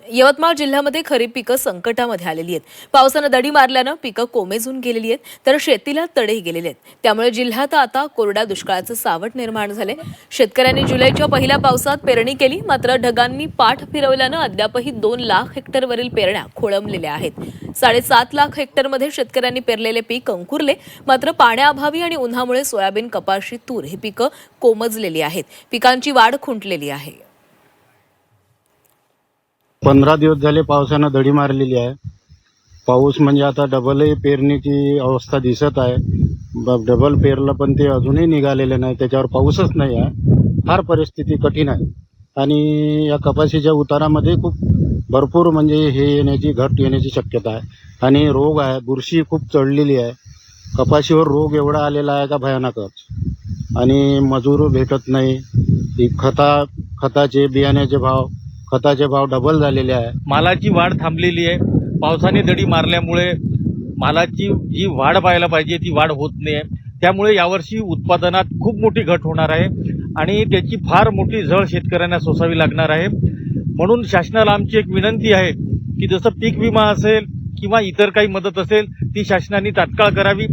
यवतमाळ जिल्ह्यामध्ये खरीप पिकं संकटामध्ये आलेली आहेत। पावसानं दडी मारल्यानं पिकं कोमेजून गेलेली आहेत, तर शेतीला तडेही गेलेले आहेत। त्यामुळे जिल्ह्यात आता कोरड्या दुष्काळाचं सावट निर्माण झाले। शेतकऱ्यांनी जुलैच्या पहिल्या पावसात पेरणी केली, मात्र ढगांनी पाठ फिरवल्यानं अद्यापही 2 लाख हेक्टरवरील पेरण्या खोळंबलेल्या आहेत। 7.5 लाख हेक्टरमध्ये शेतकऱ्यांनी पेरलेले पीक अंकुरले, मात्र पाण्याअभावी आणि उन्हामुळे सोयाबीन, कपाशी, तूर ही पिकं कोमजलेली आहेत। पिकांची वाढ खुंटलेली आहे। 15 दिवस झाले पावसानं दडी मारलेली आहे। पाऊस म्हणजे आता डबलही पेरणीची अवस्था दिसत आहे। डबल पेरलं पण ते अजूनही निघालेले नाही, त्याच्यावर पाऊसच नाही आहे। फार परिस्थिती कठीण आहे आणि या कपाशीच्या उतारामध्ये खूप भरपूर म्हणजे हे येण्याची घट येण्याची शक्यता आहे आणि रोग आहे, बुरशी खूप चढलेली आहे। कपाशीवर रोग एवढा आलेला आहे का भयानकच, आणि मजूर भेटत नाही। खताचे खताचे भाव डबल झालेले आहे। मालाची वाढ थांबलेली आहे। पावसाने दडी मारल्यामुळे मालाची जी वाढ पाहायला पाहिजे ती वाढ होत नाही आहे। त्यामुळे यावर्षी उत्पादनात खूप मोठी घट होणार आहे आणि त्याची फार मोठी झळ शेतकऱ्यांना सोसावी लागणार आहे। म्हणून शासनाला आमची एक विनंती आहे की जसं पीक विमा असेल किंवा इतर काही मदत असेल ती शासनाने तात्काळ करावी।